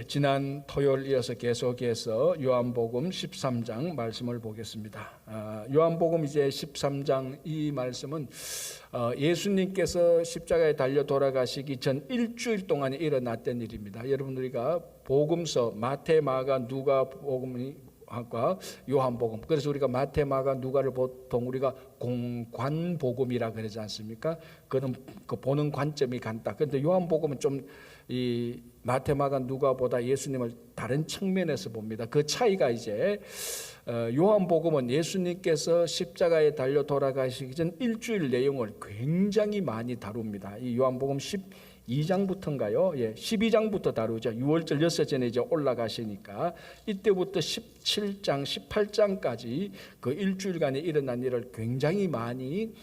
지난 토요일 이어서 계속해서 요한복음 13장 말씀을 보겠습니다. 요한복음 이제 13장 이 말씀은 예수님께서 십자가에 달려 돌아가시기 전 일주일 동안에 일어났던 일입니다. 여러분 우리가 복음서 마태, 마가, 누가 복음과 요한복음, 그래서 우리가 마태, 마가, 누가를 보통 우리가 공관복음이라 그러지 않습니까? 그는 그 보는 관점이 같다. 그런데 요한복음은 좀 이 마태, 마가, 누가보다 예수님을 다른 측면에서 봅니다. 그 차이가 이제 요한복음은 예수님께서 십자가에 달려 돌아가시기 전 일주일 내용을 굉장히 많이 다룹니다. 이 요한복음 12장부터인가요? 12장부터 다루죠. 6월절 6전에 이제 올라가시니까 이때부터 17장, 18장까지 그 일주일간에 일어난 일을 굉장히 많이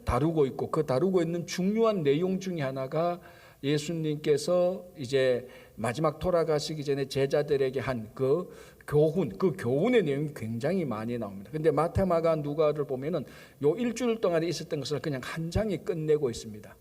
다루고 있고, 그 다루고 있는 중요한 내용 중에 하나가 예수님께서 이제 마지막 돌아가시기 전에 제자들에게 한 그 교훈, 그 교훈의 내용이 굉장히 많이 나옵니다. 근데 마태, 마가, 누가를 보면은 요 일주일 동안에 있었던 것을 그냥 한 장에 끝내고 있습니다.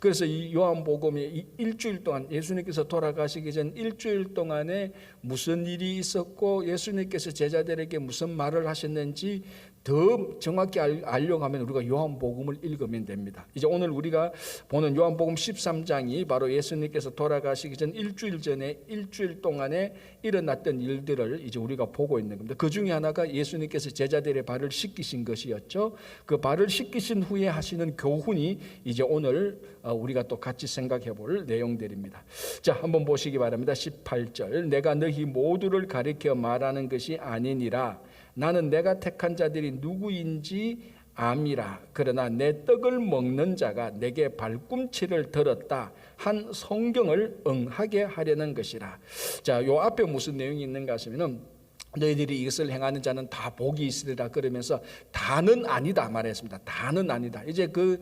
그래서 이 요한복음이 이 일주일 동안 예수님께서 돌아가시기 전 일주일 동안에 무슨 일이 있었고 예수님께서 제자들에게 무슨 말을 하셨는지 더 정확히 알려고 하면 우리가 요한복음을 읽으면 됩니다. 이제 오늘 우리가 보는 요한복음 13장이 바로 예수님께서 돌아가시기 전 일주일 전에 일주일 동안에 일어났던 일들을 이제 우리가 보고 있는 겁니다. 그 중에 하나가 예수님께서 제자들의 발을 씻기신 것이었죠. 그 발을 씻기신 후에 하시는 교훈이 이제 오늘 우리가 또 같이 생각해 볼 내용들입니다. 자, 한번 보시기 바랍니다. 18절. 내가 너희 모두를 가리켜 말하는 것이 아니니라. 나는 내가 택한 자들이 누구인지 암이라. 그러나 내 떡을 먹는 자가 내게 발꿈치를 들었다 한 성경을 응하게 하려는 것이라. 자, 요 앞에 무슨 내용이 있는가 하시면은 너희들이 이것을 행하는 자는 다 복이 있으리라 그러면서 다는 아니다 말했습니다. 다는 아니다. 이제 그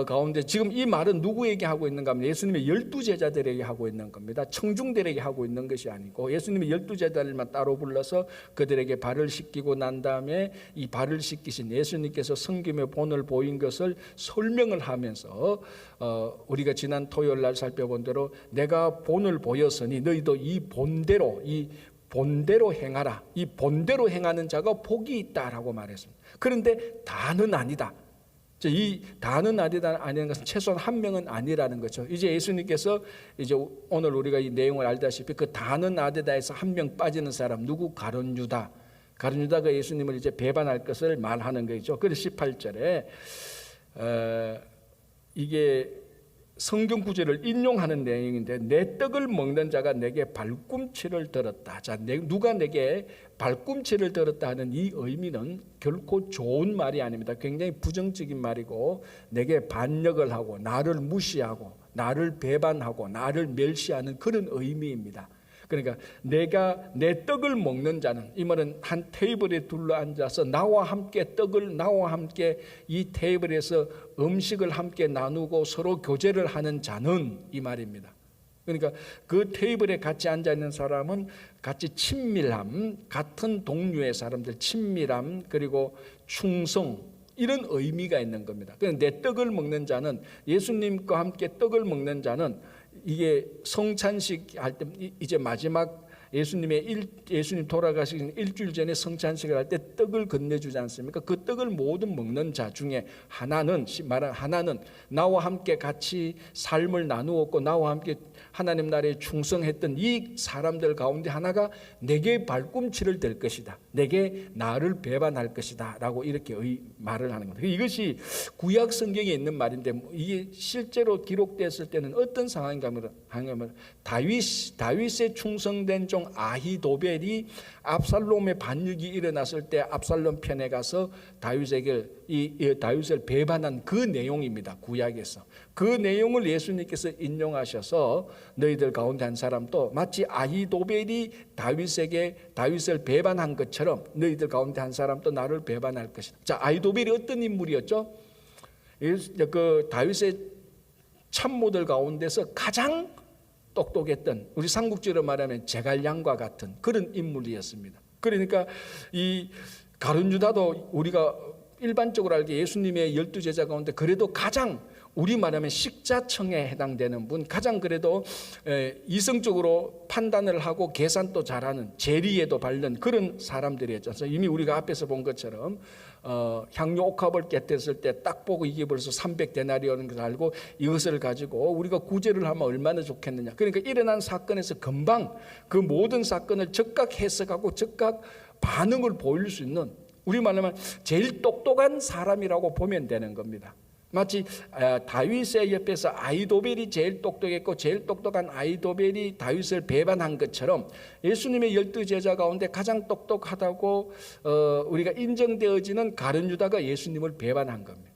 가운데 지금 이 말은 누구에게 하고 있는가 하면 예수님의 12제자들에게 하고 있는 겁니다. 청중들에게 하고 있는 것이 아니고 예수님의 12제자들만 따로 불러서 그들에게 발을 씻기고 난 다음에 이 발을 씻기신 예수님께서 성김의 본을 보인 것을 설명을 하면서 우리가 지난 토요일 날 살펴본 대로 내가 본을 보였으니 너희도 이 본대로 행하라. 이 본대로 행하는 자가 복이 있다라고 말했습니다. 그런데 다는 아니다. 이 다는 아니라는 것은 최소한 한 명은 아니라는 거죠. 이제 예수님께서 이제 오늘 우리가 이 내용을 알다시피 그 다는 아니다에서 한 명 빠지는 사람 누구? 가룟 유다. 가룟 유다가 예수님을 이제 배반할 것을 말하는 거죠. 그래서 18절에 이게 성경 구절을 인용하는 내용인데 내 떡을 먹는 자가 내게 발꿈치를 들었다. 자, 누가 내게 발꿈치를 들었다 하는 이 의미는 결코 좋은 말이 아닙니다. 굉장히 부정적인 말이고 내게 반역을 하고 나를 무시하고 나를 배반하고 나를 멸시하는 그런 의미입니다. 그러니까 내가 내 떡을 먹는 자는, 이 말은 한 테이블에 둘러앉아서 나와 함께 이 테이블에서 음식을 함께 나누고 서로 교제를 하는 자는 이 말입니다. 그러니까 그 테이블에 같이 앉아 있는 사람은 같이 친밀함, 같은 동료의 사람들 친밀함, 그리고 충성, 이런 의미가 있는 겁니다. 내 떡을 먹는 자는, 예수님과 함께 떡을 먹는 자는 이게 성찬식 할 때 이제 마지막 예수님 돌아가시기 일주일 전에 성찬식을 할 때 떡을 건네주지 않습니까? 그 떡을 모든 먹는 자 중에 하나는 나와 함께 같이 삶을 나누었고 나와 함께 하나님 나라에 충성했던 이 사람들 가운데 하나가 내게 발꿈치를 댈 것이다. 내게 나를 배반할 것이다. 라고 이렇게 말을 하는 겁니다. 이것이 구약 성경에 있는 말인데 이게 실제로 기록됐을 때는 어떤 상황인가 하면 다윗의 충성된 종 아히도벨이 압살롬의 반역이 일어났을 때 압살롬 편에 가서 다윗을 배반한 그 내용입니다. 구약에서. 그 내용을 예수님께서 인용하셔서 너희들 가운데 한 사람도 마치 아히도벨이 다윗을 배반한 것처럼 너희들 가운데 한 사람도 나를 배반할 것이다. 자, 아히도벨이 어떤 인물이었죠? 그 다윗의 참모들 가운데서 가장 똑똑했던, 우리 삼국지로 말하면 제갈량과 같은 그런 인물이었습니다. 그러니까 이 가룟 유다도 우리가 일반적으로 알기에 예수님의 12제자 가운데 그래도 가장 우리 말하면 식자청에 해당되는 분, 가장 그래도 이성적으로 판단을 하고 계산도 잘하는, 재리에도 바른 그런 사람들이었죠. 그래서 이미 우리가 앞에서 본 것처럼 향료 옥합을 깨뜨렸을 때 딱 보고 이게 벌써 300데나리온인 걸 알고 이것을 가지고 우리가 구제를 하면 얼마나 좋겠느냐. 그러니까 일어난 사건에서 금방 그 모든 사건을 즉각 해석하고 즉각 반응을 보일 수 있는, 우리 말하면 제일 똑똑한 사람이라고 보면 되는 겁니다. 마치 다윗의 옆에서 아히도벨이 제일 똑똑했고 제일 똑똑한 아히도벨이 다윗을 배반한 것처럼 예수님의 12제자 가운데 가장 똑똑하다고 우리가 인정되어지는 가룟 유다가 예수님을 배반한 겁니다.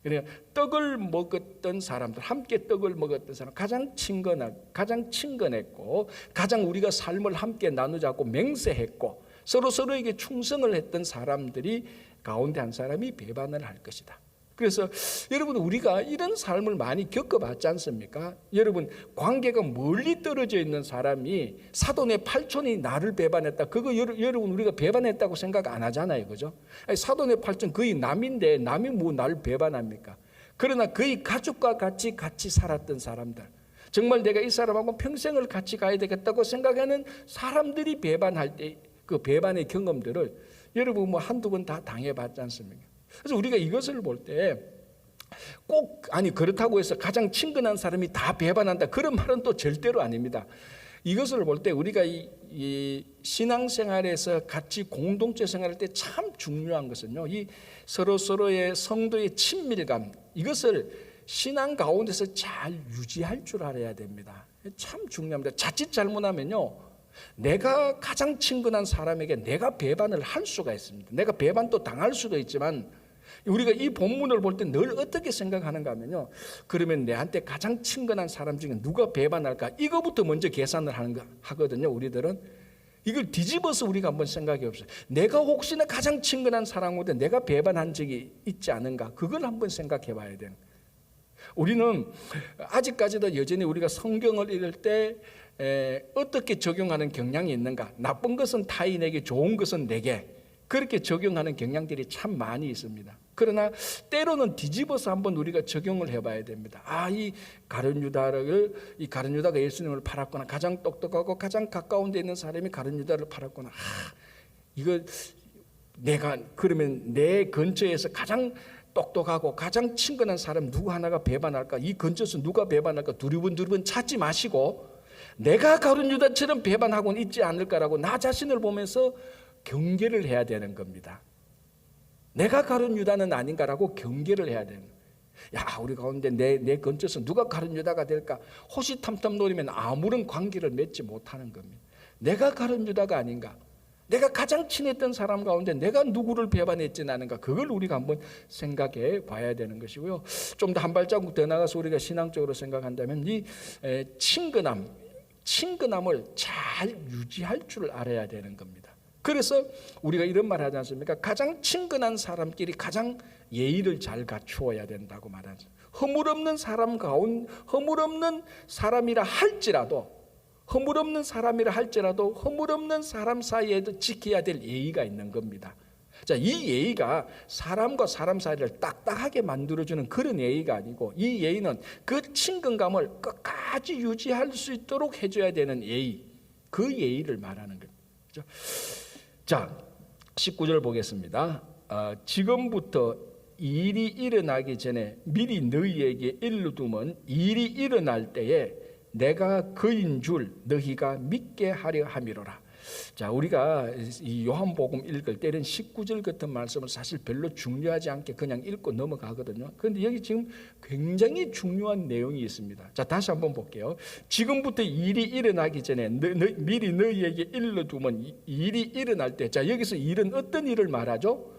그러니까 떡을 먹었던 사람들, 함께 떡을 먹었던 사람, 가장 친근했고 가장 우리가 삶을 함께 나누자고 맹세했고 서로에게 충성을 했던 사람들이 가운데 한 사람이 배반을 할 것이다. 그래서 여러분, 우리가 이런 삶을 많이 겪어봤지 않습니까? 여러분, 관계가 멀리 떨어져 있는 사람이 사돈의 팔촌이 나를 배반했다, 그거 여러분 우리가 배반했다고 생각 안 하잖아요, 그죠? 아니, 사돈의 팔촌 거의 남인데 남이 뭐 나를 배반합니까? 그러나 거의 가족과 같이 살았던 사람들, 정말 내가 이 사람하고 평생을 같이 가야 되겠다고 생각하는 사람들이 배반할 때 그 배반의 경험들을 여러분 뭐 한두 번 다 당해봤지 않습니까? 그래서 우리가 이것을 볼 때 꼭 그렇다고 해서 가장 친근한 사람이 다 배반한다, 그런 말은 또 절대로 아닙니다. 이것을 볼 때 우리가 이 신앙생활에서 같이 공동체 생활할 때 참 중요한 것은요, 이 서로의 성도의 친밀감, 이것을 신앙 가운데서 잘 유지할 줄 알아야 됩니다. 참 중요합니다. 자칫 잘못하면요, 내가 가장 친근한 사람에게 내가 배반을 할 수가 있습니다. 내가 배반도 당할 수도 있지만 우리가 이 본문을 볼 때 늘 어떻게 생각하는가 하면요, 그러면 내한테 가장 친근한 사람 중에 누가 배반할까, 이거부터 먼저 계산을 하거든요. 우리들은 이걸 뒤집어서 우리가 한번 생각해 봅시다. 내가 혹시나 가장 친근한 사람보다 내가 배반한 적이 있지 않은가, 그걸 한번 생각해 봐야 돼요. 우리는 아직까지도 여전히 우리가 성경을 읽을 때 어떻게 적용하는 경향이 있는가, 나쁜 것은 타인에게, 좋은 것은 내게, 그렇게 적용하는 경향들이 참 많이 있습니다. 그러나 때로는 뒤집어서 한번 우리가 적용을 해봐야 됩니다. 이 가룟 유다가 예수님을 팔았구나, 가장 똑똑하고 가장 가까운 데 있는 사람이 가룟 유다를 팔았구나. 이거 내가 그러면 내 근처에서 가장 똑똑하고 가장 친근한 사람 누구 하나가 배반할까, 이 근처에서 누가 배반할까, 두리번 찾지 마시고 내가 가룟 유다처럼 배반하고는 있지 않을까라고 나 자신을 보면서 경계를 해야 되는 겁니다. 내가 가룟 유다는 아닌가라고 경계를 해야 되는 거예요. 우리 가운데 내 근처에서 누가 가룟 유다가 될까 호시탐탐 노리면 아무런 관계를 맺지 못하는 겁니다. 내가 가룟 유다가 아닌가, 내가 가장 친했던 사람 가운데 내가 누구를 배반했지는 않은가, 그걸 우리가 한번 생각해 봐야 되는 것이고요. 좀 더 한 발자국 더 나가서 우리가 신앙적으로 생각한다면 이 친근함을 잘 유지할 줄 알아야 되는 겁니다. 그래서 우리가 이런 말 하지 않습니까? 가장 친근한 사람끼리 가장 예의를 잘 갖추어야 된다고 말하죠. 허물없는 사람이라 할지라도 허물없는 사람 사이에도 지켜야 될 예의가 있는 겁니다. 자, 이 예의가 사람과 사람 사이를 딱딱하게 만들어주는 그런 예의가 아니고, 이 예의는 그 친근감을 끝까지 유지할 수 있도록 해줘야 되는 예의, 그 예의를 말하는 거죠. 자, 19절 보겠습니다. 지금부터 일이 일어나기 전에 미리 너희에게 일러두면 일이 일어날 때에 내가 그인 줄 너희가 믿게 하려 함이로라. 자, 우리가 이 요한복음 읽을 때는 19절 같은 말씀을 사실 별로 중요하지 않게 그냥 읽고 넘어가거든요. 그런데 여기 지금 굉장히 중요한 내용이 있습니다. 자, 다시 한번 볼게요. 지금부터 일이 일어나기 전에 미리 너희에게 일러두면 일이 일어날 때, 자, 여기서 일은 어떤 일을 말하죠?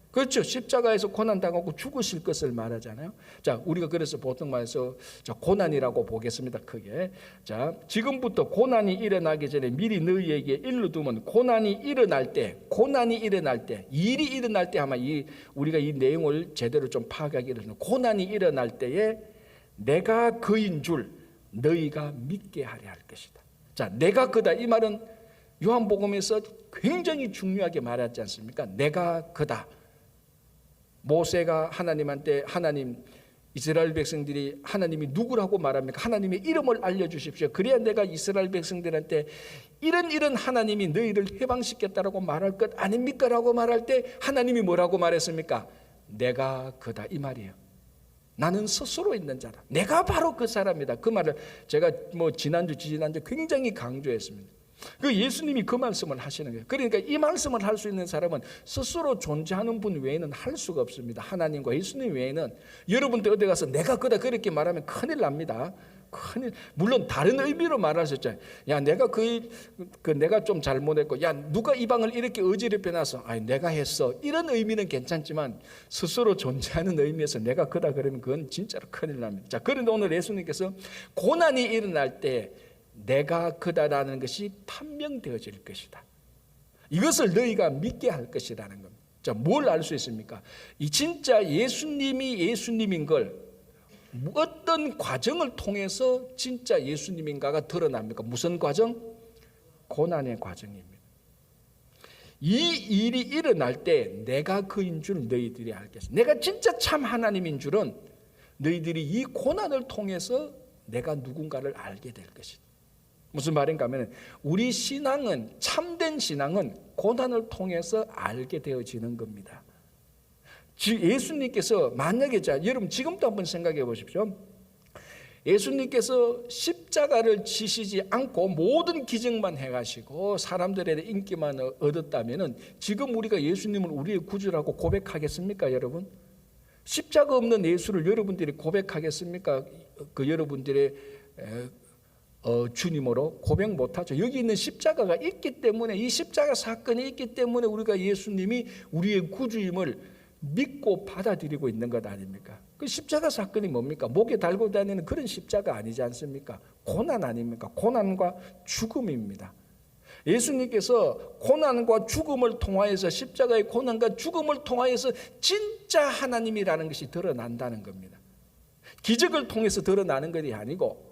그렇죠. 십자가에서 고난당하고 죽으실 것을 말하잖아요. 자, 우리가 그래서 보통 말해서 고난이라고 보겠습니다. 크게. 자, 지금부터 고난이 일어나기 전에 미리 너희에게 일러두면 고난이 일어날 때, 일이 일어날 때, 아마 우리가 이 내용을 제대로 좀 파악하기 위해서 고난이 일어날 때에 내가 그인 줄 너희가 믿게 하려 할 것이다. 자, 내가 그다, 이 말은 요한복음에서 굉장히 중요하게 말하지 않습니까? 내가 그다. 모세가 하나님한테, 하나님, 이스라엘 백성들이 하나님이 누구라고 말합니까? 하나님의 이름을 알려주십시오. 그래야 내가 이스라엘 백성들한테 이런 하나님이 너희를 해방시켰다라고 말할 것 아닙니까? 라고 말할 때 하나님이 뭐라고 말했습니까? 내가 그다 이 말이에요. 나는 스스로 있는 자다. 내가 바로 그 사람이다. 그 말을 제가 지난주 굉장히 강조했습니다. 그 예수님이 그 말씀을 하시는 거예요. 그러니까 이 말씀을 할 수 있는 사람은 스스로 존재하는 분 외에는 할 수가 없습니다. 하나님과 예수님 외에는. 여러분들 어디 가서 내가 그다 그렇게 말하면 큰일 납니다. 물론 다른 의미로 말하셨잖아요. 야, 내가 내가 좀 잘못했고, 야, 누가 이 방을 이렇게 어지럽혀 놨어? 아니, 내가 했어. 이런 의미는 괜찮지만 스스로 존재하는 의미에서 내가 그다 그러면 그건 진짜로 큰일 납니다. 자, 그런데 오늘 예수님께서 고난이 일어날 때 내가 그다라는 것이 판명되어질 것이다. 이것을 너희가 믿게 할 것이라는 겁니다. 자, 뭘 알 수 있습니까? 이 진짜 예수님이 예수님인 걸 어떤 과정을 통해서 진짜 예수님인가가 드러납니까? 무슨 과정? 고난의 과정입니다. 이 일이 일어날 때 내가 그인 줄 너희들이 알겠어. 내가 진짜 참 하나님인 줄은 너희들이 이 고난을 통해서 내가 누군가를 알게 될 것이다. 무슨 말인가 하면 우리 신앙은, 참된 신앙은 고난을 통해서 알게 되어지는 겁니다. 예수님께서 만약에, 여러분 지금도 한번 생각해 보십시오. 예수님께서 십자가를 지시지 않고 모든 기적만 해가시고 사람들의 인기만 얻었다면 지금 우리가 예수님을 우리의 구주라고 고백하겠습니까, 여러분? 십자가 없는 예수를 여러분들이 고백하겠습니까? 그 여러분들의 주님으로 고백 못하죠. 여기 있는 십자가가 있기 때문에, 이 십자가 사건이 있기 때문에 우리가 예수님이 우리의 구주임을 믿고 받아들이고 있는 것 아닙니까? 그 십자가 사건이 뭡니까? 목에 달고 다니는 그런 십자가 아니지 않습니까? 고난 아닙니까? 고난과 죽음입니다. 예수님께서 고난과 죽음을 통하여서, 십자가의 고난과 죽음을 통하여서 진짜 하나님이라는 것이 드러난다는 겁니다. 기적을 통해서 드러나는 것이 아니고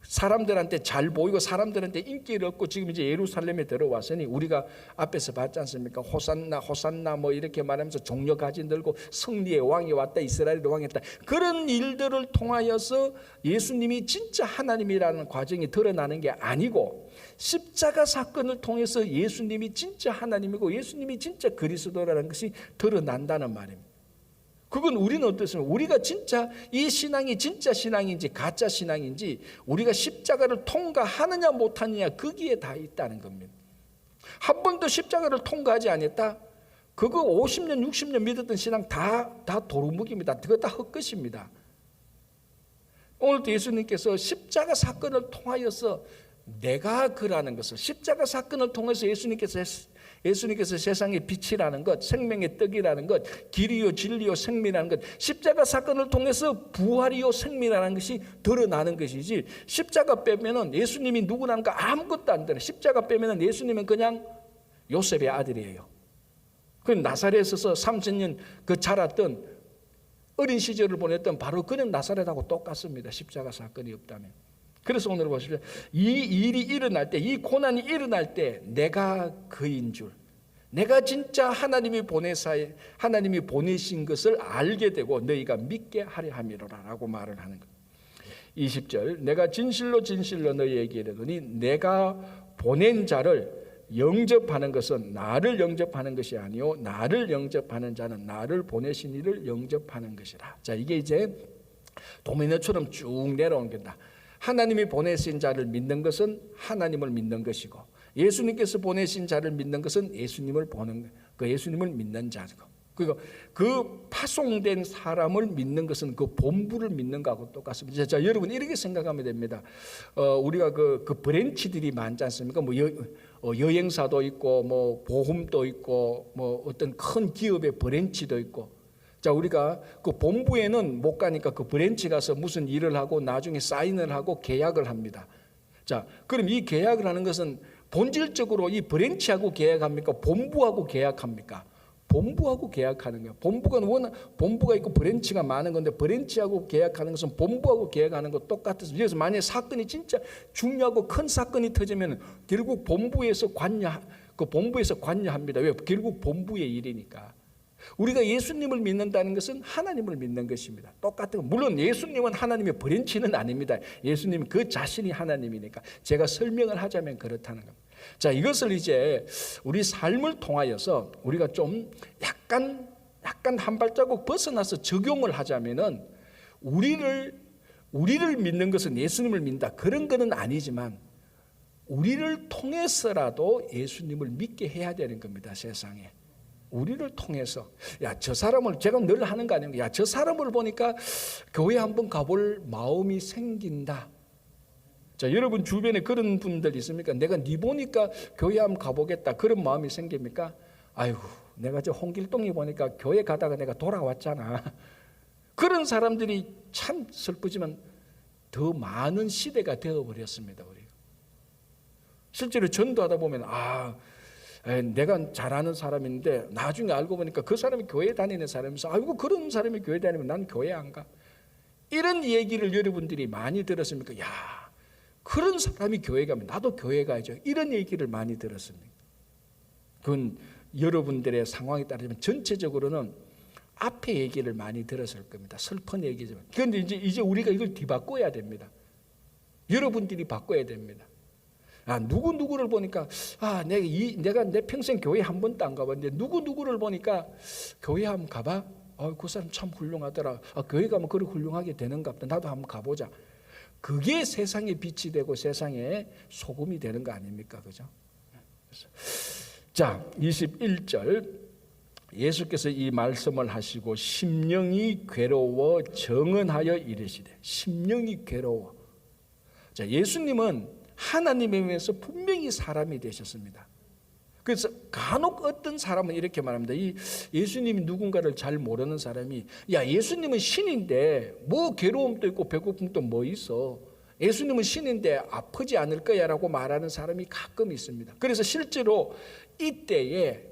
사람들한테 잘 보이고 사람들한테 인기를 얻고 지금 이제 예루살렘에 들어왔으니 우리가 앞에서 봤지 않습니까? 호산나 호산나 뭐 이렇게 말하면서 종려 가진 들고 승리의 왕이 왔다, 이스라엘의 왕이 왔다, 그런 일들을 통하여서 예수님이 진짜 하나님이라는 과정이 드러나는 게 아니고 십자가 사건을 통해서 예수님이 진짜 하나님이고 예수님이 진짜 그리스도라는 것이 드러난다는 말입니다. 그건 우리는 어떻습니까? 우리가 진짜 이 신앙이 진짜 신앙인지 가짜 신앙인지 우리가 십자가를 통과하느냐 못하느냐 거기에 다 있다는 겁니다. 한 번도 십자가를 통과하지 않았다? 그거 50년 60년 믿었던 신앙 다 도루묵입니다. 그거 다 헛것입니다. 오늘도 예수님께서 십자가 사건을 통하여서 내가 그라는 것을, 십자가 사건을 통해서 예수님께서 세상의 빛이라는 것, 생명의 떡이라는 것, 길이요 진리요 생미라는 것, 십자가 사건을 통해서 부활이요 생미라는 것이 드러나는 것이지, 십자가 빼면은 예수님이 누구라는 거 아무것도 안 되는, 십자가 빼면은 예수님은 그냥 요셉의 아들이에요. 그 나사렛에서 30년 그 자랐던 어린 시절을 보냈던 바로 그는 나사렛하고 똑같습니다. 십자가 사건이 없다면. 그래서 오늘 보십시오. 이 일이 일어날 때, 이 고난이 일어날 때 내가 그인 줄, 내가 진짜 하나님이 보내신 것을 알게 되고 너희가 믿게 하려 함이로라라고 말을 하는 것. 20절, 내가 진실로 진실로 너희에게 이르노니 내가 보낸 자를 영접하는 것은 나를 영접하는 것이 아니요 나를 영접하는 자는 나를 보내신 이를 영접하는 것이라. 자, 이게 이제 도미노처럼 쭉 내려온 겁니다. 하나님이 보내신 자를 믿는 것은 하나님을 믿는 것이고, 예수님께서 보내신 자를 믿는 것은 예수님을 믿는 자고, 그리고 그 파송된 사람을 믿는 것은 그 본부를 믿는 것하고 똑같습니다. 자, 여러분 이렇게 생각하면 됩니다. 우리가 그 브랜치들이 많지 않습니까? 뭐 여행사도 있고, 뭐 보험도 있고, 뭐 어떤 큰 기업의 브랜치도 있고. 자, 우리가 그 본부에는 못 가니까 그 브랜치 가서 무슨 일을 하고 나중에 사인을 하고 계약을 합니다. 자, 그럼 이 계약을 하는 것은 본질적으로 이 브랜치하고 계약합니까? 본부하고 계약합니까? 본부하고 계약하는 거예요. 본부가 있고 브랜치가 많은 건데, 브랜치하고 계약하는 것은 본부하고 계약하는 것 똑같아서, 그래서 만약에 사건이 진짜 중요하고 큰 사건이 터지면 결국 본부에서 관여합니다. 왜? 결국 본부의 일이니까. 우리가 예수님을 믿는다는 것은 하나님을 믿는 것입니다. 똑같은 거. 물론 예수님은 하나님의 브랜치는 아닙니다. 예수님 그 자신이 하나님이니까 제가 설명을 하자면 그렇다는 겁니다. 자, 이것을 이제 우리 삶을 통하여서 우리가 좀 약간 한 발자국 벗어나서 적용을 하자면은 우리를 믿는 것은 예수님을 믿는다 그런 거는 아니지만 우리를 통해서라도 예수님을 믿게 해야 되는 겁니다. 세상에 우리를 통해서 저 사람을 제가 늘 하는 거 아닙니까? 저 사람을 보니까 교회 한번 가볼 마음이 생긴다. 자, 여러분 주변에 그런 분들 있습니까? 내가 네 보니까 교회 한번 가보겠다 그런 마음이 생깁니까? 아이고 내가 저 홍길동이 보니까 교회 가다가 내가 돌아왔잖아. 그런 사람들이 참 슬프지만 더 많은 시대가 되어버렸습니다. 우리가 실제로 전도하다 보면 내가 잘 아는 사람인데 나중에 알고 보니까 그 사람이 교회 다니는 사람이면서 아이고 그런 사람이 교회 다니면 난 교회 안 가. 이런 얘기를 여러분들이 많이 들었습니까? 야, 그런 사람이 교회 가면 나도 교회 가야죠. 이런 얘기를 많이 들었습니다. 그건 여러분들의 상황에 따르면 전체적으로는 앞에 얘기를 많이 들었을 겁니다. 슬픈 얘기지만. 그런데 이제 우리가 이걸 뒤바꿔야 됩니다. 여러분들이 바꿔야 됩니다. 누구를 보니까 내가 내 평생 교회 한 번도 안 가봤는데 누구를 보니까 교회 한번 가봐. 그 사람 참 훌륭하더라. 교회 가면 그렇게 훌륭하게 되는가 보다. 나도 한번 가보자. 그게 세상의 빛이 되고 세상의 소금이 되는 거 아닙니까? 그죠? 자, 21절 예수께서 이 말씀을 하시고 심령이 괴로워 정언하여 이르시되. 심령이 괴로워. 자, 예수님은 하나님에 의해서 분명히 사람이 되셨습니다. 그래서 간혹 어떤 사람은 이렇게 말합니다. 이 예수님이 누군가를 잘 모르는 사람이 예수님은 신인데 뭐 괴로움도 있고 배고픔도 뭐 있어. 예수님은 신인데 아프지 않을 거야 라고 말하는 사람이 가끔 있습니다. 그래서 실제로 이때에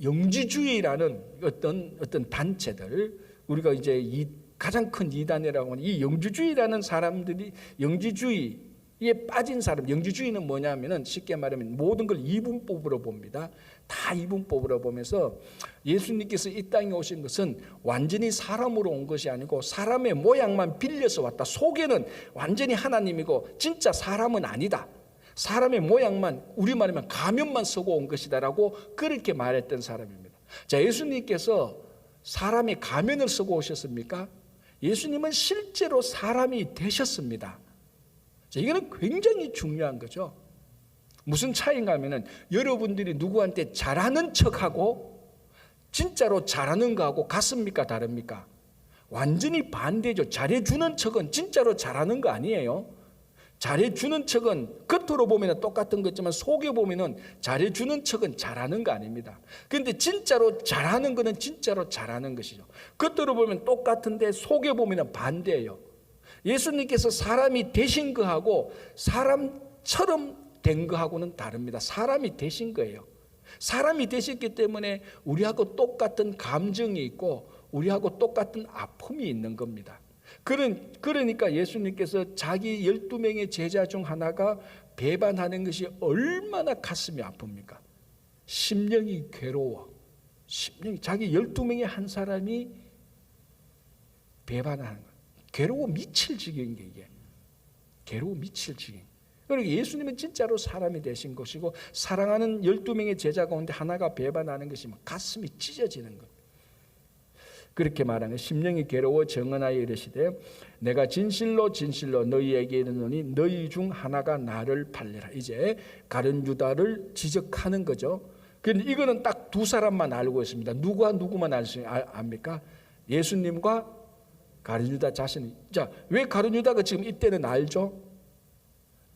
영지주의라는 어떤 단체들, 우리가 이제 가장 큰 이단이라고 하는 이 영지주의라는 사람들이 영지주의에 빠진 사람, 영지주의는 뭐냐면은 쉽게 말하면 모든 걸 이분법으로 봅니다. 다 이분법으로 보면서 예수님께서 이 땅에 오신 것은 완전히 사람으로 온 것이 아니고 사람의 모양만 빌려서 왔다. 속에는 완전히 하나님이고 진짜 사람은 아니다. 사람의 모양만, 우리말하면 가면만 쓰고 온 것이다라고 그렇게 말했던 사람입니다. 자, 예수님께서 사람의 가면을 쓰고 오셨습니까? 예수님은 실제로 사람이 되셨습니다. 자, 이거는 굉장히 중요한 거죠. 무슨 차이인가 하면은 여러분들이 누구한테 잘하는 척하고 진짜로 잘하는 거하고 같습니까? 다릅니까? 완전히 반대죠. 잘해주는 척은 진짜로 잘하는 거 아니에요. 잘해주는 척은 겉으로 보면 똑같은 거지만 속에 보면 잘해주는 척은 잘하는 거 아닙니다. 그런데 진짜로 잘하는 거는 진짜로 잘하는 것이죠. 겉으로 보면 똑같은데 속에 보면 반대예요. 예수님께서 사람이 되신 거하고 사람처럼 된 거하고는 다릅니다. 사람이 되신 거예요. 사람이 되셨기 때문에 우리하고 똑같은 감정이 있고 우리하고 똑같은 아픔이 있는 겁니다. 그러니까 예수님께서 자기 12명의 제자 중 하나가 배반하는 것이 얼마나 가슴이 아픕니까? 심령이 괴로워. 자기 12명의 한 사람이 배반하는 거예요. 괴로워 미칠 지경인 게 이게. 괴로워 미칠 지경. 그러니까 예수님은 진짜로 사람이 되신 것이고 사랑하는 12명의 제자 가운데 하나가 배반하는 것이 가슴이 찢어지는 것. 그렇게 말하는 심령이 괴로워 정언하여 이르시되 내가 진실로 너희에게 이르노니 너희 중 하나가 나를 팔리라. 이제 가룟 유다를 지적하는 거죠. 그런데 이거는 딱 두 사람만 알고 있습니다. 누구만 압니까? 예수님과 가룟 유다 자신이. 자, 왜 가룟 유다가 지금 이때는 알죠?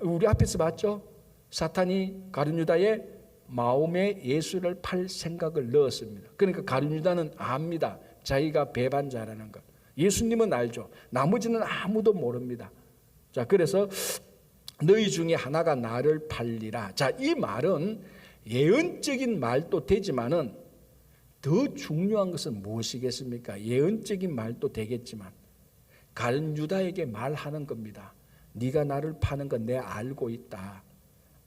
우리 앞에서 봤죠? 사탄이 가룟 유다의 마음에 예수를 팔 생각을 넣었습니다. 그러니까 가룟 유다는 압니다. 자기가 배반자라는 것. 예수님은 알죠. 나머지는 아무도 모릅니다. 자, 그래서 너희 중에 하나가 나를 팔리라. 자, 이 말은 예언적인 말도 되지만은 더 중요한 것은 무엇이겠습니까? 예언적인 말도 되겠지만 가룟 유다에게 말하는 겁니다. 네가 나를 파는 건 내가 알고 있다.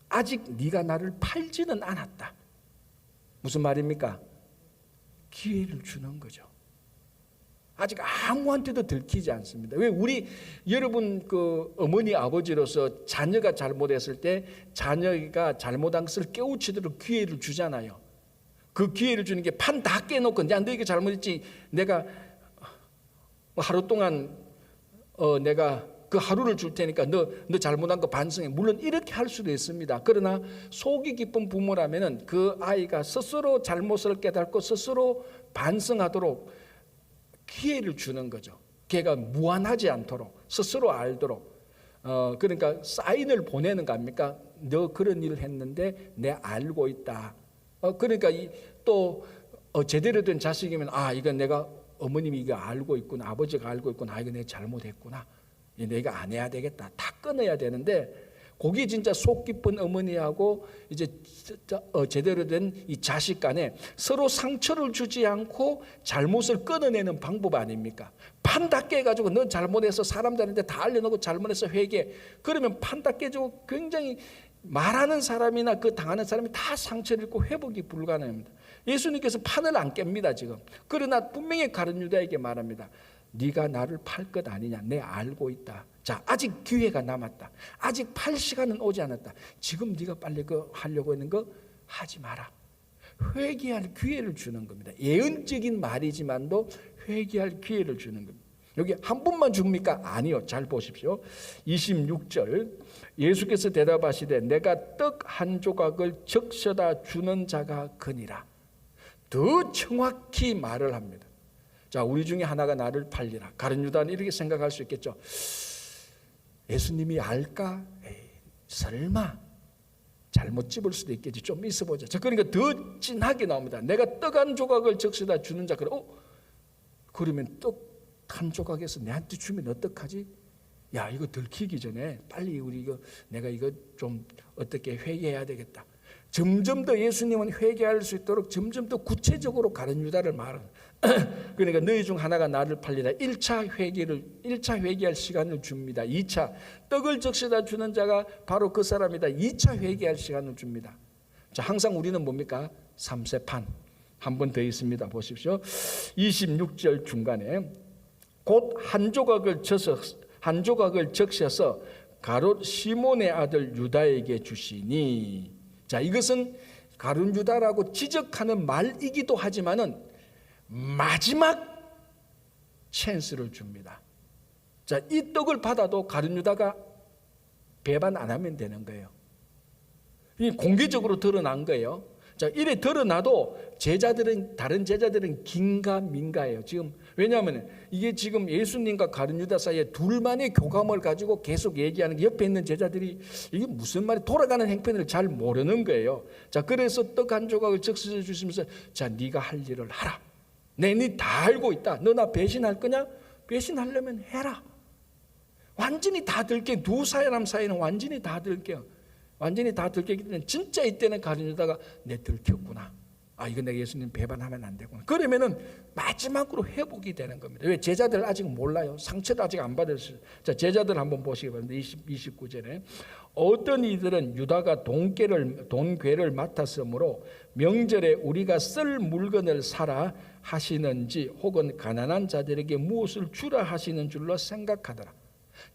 아직 네가 나를 팔지는 않았다. 무슨 말입니까? 기회를 주는 거죠. 아직 아무한테도 들키지 않습니다. 왜 여러분 그 어머니 아버지로서 자녀가 잘못했을 때 자녀가 잘못한 것을 깨우치도록 기회를 주잖아요. 그 기회를 주는 게 판 다 깨놓고 야, 너 이거 잘못했지. 내가 하루 동안 내가 그 하루를 줄 테니까 너 잘못한 거 반성해. 물론 이렇게 할 수도 있습니다. 그러나 속이 깊은 부모라면은 그 아이가 스스로 잘못을 깨닫고 스스로 반성하도록 기회를 주는 거죠. 걔가 무한하지 않도록 스스로 알도록. 그러니까 사인을 보내는 거 아닙니까? 너 그런 일을 했는데 내 알고 있다. 그러니까 또 제대로 된 자식이면 이건 내가 어머님이 이거 알고 있구나, 아버지가 알고 있구나, 이거 내가 잘못했구나, 내가 안 해야 되겠다, 다 끊어야 되는데 거기 진짜 속 깊은 어머니하고 이제 제대로 된 이 자식 간에 서로 상처를 주지 않고 잘못을 끊어내는 방법 아닙니까? 판 다 깨가지고 너 잘못해서 사람들한테 다 알려놓고 잘못해서 회개. 그러면 판 다 깨지고 굉장히 말하는 사람이나 그 당하는 사람이 다 상처를 입고 회복이 불가능합니다. 예수님께서 판을 안 깹니다 지금. 그러나 분명히 가룟 유다에게 말합니다. 네가 나를 팔 것 아니냐. 내 알고 있다. 자, 아직 기회가 남았다. 아직 팔 시간은 오지 않았다. 지금 네가 빨리 하려고 하는 거 하지 마라. 회개할 기회를 주는 겁니다. 예언적인 말이지만도 회개할 기회를 주는 겁니다. 여기 한 번만 줍니까? 아니요. 잘 보십시오. 26절 예수께서 대답하시되 내가 떡 한 조각을 적셔다 주는 자가 그니라. 더 정확히 말을 합니다. 자, 우리 중에 하나가 나를 팔리라. 가룟 유다는 이렇게 생각할 수 있겠죠. 예수님이 알까? 에이, 설마 잘못 집을 수도 있겠지. 좀 있어보자. 자, 그러니까 더 진하게 나옵니다. 내가 떡 한 조각을 적셔다 주는 자. 그러면 떡 한 조각에서 내한테 주면 어떡하지? 야, 이거 들키기 전에 빨리 내가 이거 좀 어떻게 회개해야 되겠다. 점점 더 예수님은 회개할 수 있도록 점점 더 구체적으로 가룟 유다를 말합니다. 그러니까 너희 중 하나가 나를 팔리라. 1차 회개할 시간을 줍니다. 2차 떡을 적셔다 주는 자가 바로 그 사람이다. 2차 회개할 시간을 줍니다. 자, 항상 우리는 뭡니까? 3세판. 한 번 더 있습니다. 보십시오. 26절 중간에 곧 한 조각을 적셔서 가롯 시몬의 아들 유다에게 주시니. 자, 이것은 가룟 유다라고 지적하는 말이기도 하지만은 마지막 찬스를 줍니다. 자, 이 떡을 받아도 가룟 유다가 배반 안 하면 되는 거예요. 이 공개적으로 드러난 거예요. 자, 이래 드러나도 다른 제자들은 긴가민가해요. 지금 왜냐하면 이게 지금 예수님과 가룟 유다 사이에 둘만의 교감을 가지고 계속 얘기하는 게 옆에 있는 제자들이 이게 무슨 말이 돌아가는 행편을 잘 모르는 거예요. 자, 그래서 떡 한 조각을 적셔 주시면서 자, 네가 할 일을 하라. 네 다 알고 있다. 너 나 배신할 거냐? 배신하려면 해라. 완전히 다 들게. 두 사람 사이는 완전히 다 들게요. 완전히 다 들켰기 때문에 진짜 이때는 가룟 유다가 내 들켰구나. 이거 내가 예수님 배반하면 안 되구나. 그러면은 마지막으로 회복이 되는 겁니다. 왜? 제자들 아직 몰라요. 상처를 아직 안 받았어요. 자, 제자들 한번 보시기 바랍니다. 29절에 어떤 이들은 유다가 돈괴를 맡았으므로 명절에 우리가 쓸 물건을 사라 하시는지 혹은 가난한 자들에게 무엇을 주라 하시는 줄로 생각하더라.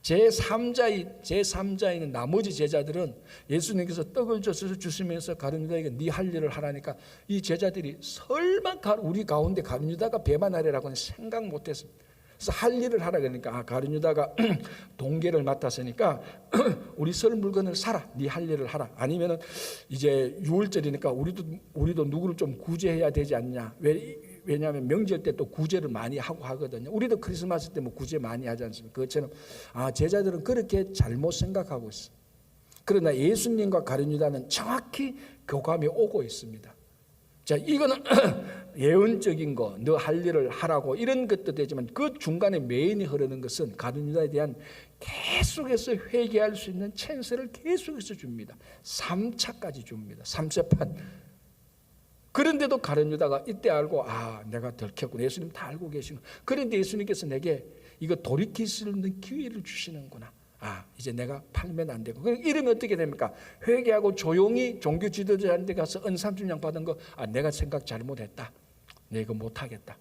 제3자인 나머지 제자들은 예수님께서 떡을 주시면서 가룟 유다에게 네 할 일을 하라니까 이 제자들이 설마 우리 가운데 가룟 유다가 배반하리라고는 생각 못했습니다. 그래서 할 일을 하라 그러니까 가룟 유다가 동계를 맡았으니까 우리 설 물건을 사라. 네 할 일을 하라. 아니면은 이제 6월절이니까 우리도 누구를 좀 구제해야 되지 않냐. 왜냐하면 명절 때 또 구제를 많이 하고 하거든요. 우리도 크리스마스 때 뭐 구제 많이 하지 않습니까? 그것처럼 제자들은 그렇게 잘못 생각하고 있어요. 그러나 예수님과 가룟 유다는 정확히 교감이 오고 있습니다. 자, 이거는 예언적인 거, 너 할 일을 하라고 이런 것도 되지만 그 중간에 메인이 흐르는 것은 가룟 유다에 대한 계속해서 회개할 수 있는 찬스를 계속해서 줍니다. 3차까지 줍니다. 3세판. 그런데도 가룟 유다가 이때 알고 내가 들켰구나. 예수님 다 알고 계시는. 그런데 예수님께서 내게 이거 돌이킬 수 있는 기회를 주시는구나. 이제 내가 팔면 안 되고. 이러면 어떻게 됩니까? 회개하고 조용히 종교 지도자한테 가서 은삼순양 받은 거 내가 생각 잘못했다. 내가 못하겠다.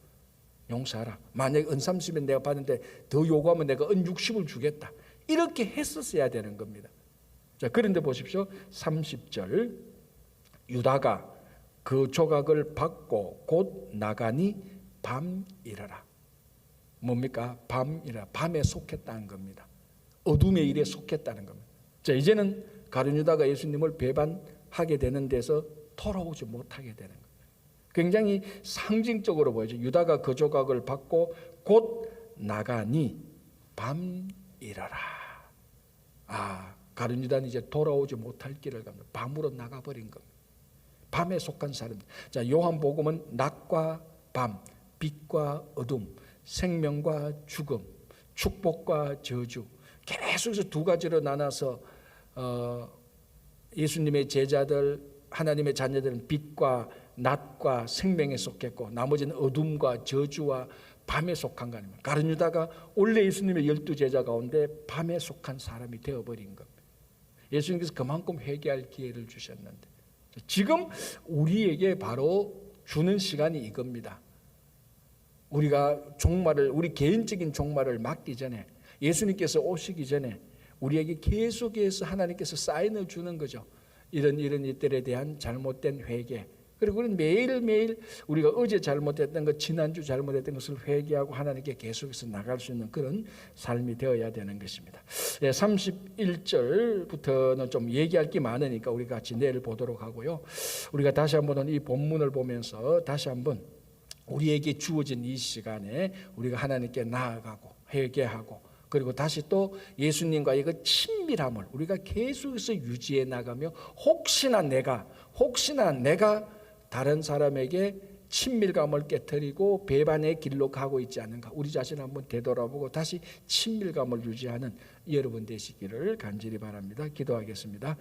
용서하라. 만약에 은 30은 내가 받는데 더 요구하면 내가 은 60을 주겠다. 이렇게 했었어야 되는 겁니다. 자, 그런데 보십시오. 30절 유다가 그 조각을 받고 곧 나가니 밤이라라. 뭡니까? 밤이라. 밤에 속했다는 겁니다. 어둠의 일에 속했다는 겁니다. 자, 이제는 가룟 유다가 예수님을 배반하게 되는 데서 돌아오지 못하게 되는 겁니다. 굉장히 상징적으로 보여요. 유다가 그 조각을 받고 곧 나가니 밤이라라. 가룟 유다는 이제 돌아오지 못할 길을 갑니다. 밤으로 나가버린 겁니다. 밤에 속한 사람. 자, 요한복음은 낮과 밤, 빛과 어둠, 생명과 죽음, 축복과 저주, 계속해서 두 가지로 나눠서 예수님의 제자들, 하나님의 자녀들은 빛과 낮과 생명에 속했고 나머지는 어둠과 저주와 밤에 속한 거 아닙니까? 가룟 유다가 원래 예수님의 12제자 가운데 밤에 속한 사람이 되어버린 겁니다. 예수님께서 그만큼 회개할 기회를 주셨는데 지금 우리에게 바로 주는 시간이 이겁니다. 우리가 종말을, 우리 개인적인 종말을 맞기 전에, 예수님께서 오시기 전에 우리에게 계속해서 하나님께서 사인을 주는 거죠. 이런 일들에 대한 잘못된 회개. 그리고 우리는 매일매일 우리가 어제 잘못했던 것, 지난주 잘못했던 것을 회개하고 하나님께 계속해서 나갈 수 있는 그런 삶이 되어야 되는 것입니다. 31절부터는 좀 얘기할 게 많으니까 우리 같이 내일 보도록 하고요. 우리가 다시 한번 이 본문을 보면서 다시 한번 우리에게 주어진 이 시간에 우리가 하나님께 나아가고 회개하고 그리고 다시 또 예수님과의 그 친밀함을 우리가 계속해서 유지해 나가며 혹시나 내가 다른 사람에게 친밀감을 깨뜨리고 배반의 길로 가고 있지 않은가, 우리 자신을 한번 되돌아보고 다시 친밀감을 유지하는 여러분 되시기를 간절히 바랍니다. 기도하겠습니다.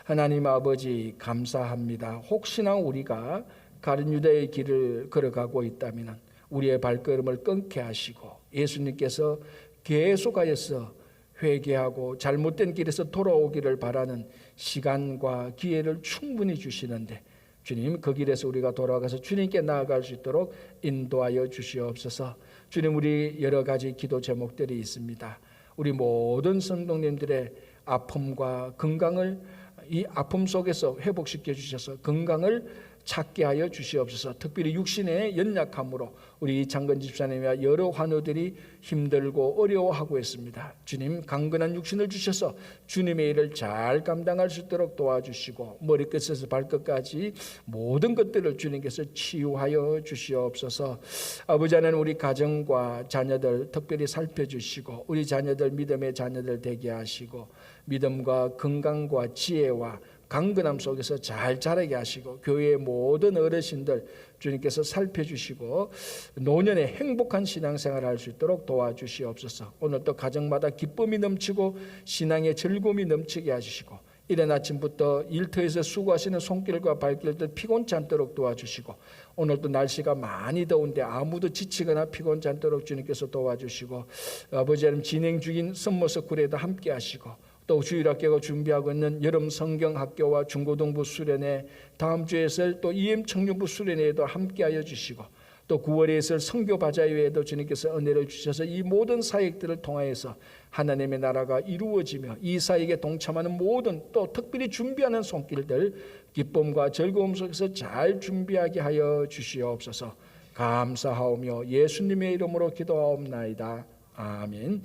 하나님 아버지 감사합니다. 혹시나 우리가 가룟 유다의 길을 걸어가고 있다면 우리의 발걸음을 끊게 하시고 예수님께서 계속하여서 회개하고 잘못된 길에서 돌아오기를 바라는 시간과 기회를 충분히 주시는데 주님, 그 길에서 우리가 돌아가서 주님께 나아갈 수 있도록 인도하여 주시옵소서. 주님, 우리 여러 가지 기도 제목들이 있습니다. 우리 모든 성도님들의 아픔과 건강을 이 아픔 속에서 회복시켜 주셔서 건강을 찾게 하여 주시옵소서. 특별히 육신의 연약함으로 우리 장건 집사님과 여러 환우들이 힘들고 어려워하고 있습니다. 주님, 강건한 육신을 주셔서 주님의 일을 잘 감당할 수 있도록 도와주시고 머리끝에서 발끝까지 모든 것들을 주님께서 치유하여 주시옵소서. 아버지 하나님, 우리 가정과 자녀들 특별히 살펴주시고 우리 자녀들 믿음의 자녀들 되게 하시고 믿음과 건강과 지혜와 강건함 속에서 잘 자라게 하시고 교회의 모든 어르신들 주님께서 살펴주시고 노년에 행복한 신앙생활을 할 수 있도록 도와주시옵소서. 오늘도 가정마다 기쁨이 넘치고 신앙의 즐거움이 넘치게 하시고 이른 아침부터 일터에서 수고하시는 손길과 발길들 피곤치 않도록 도와주시고 오늘도 날씨가 많이 더운데 아무도 지치거나 피곤치 않도록 주님께서 도와주시고 아버지 하나님, 진행 중인 선모스쿨에도 함께 하시고 또 주일학교가 준비하고 있는 여름 성경학교와 중고등부 수련회, 다음 주에 있을 또 EM 청년부 수련회에도 함께하여 주시고 또 9월에 있을 선교바자회에도 주님께서 은혜를 주셔서 이 모든 사역들을 통하여서 하나님의 나라가 이루어지며 이 사역에 동참하는 모든 또 특별히 준비하는 손길들 기쁨과 즐거움 속에서 잘 준비하게 하여 주시옵소서. 감사하오며 예수님의 이름으로 기도하옵나이다. 아멘.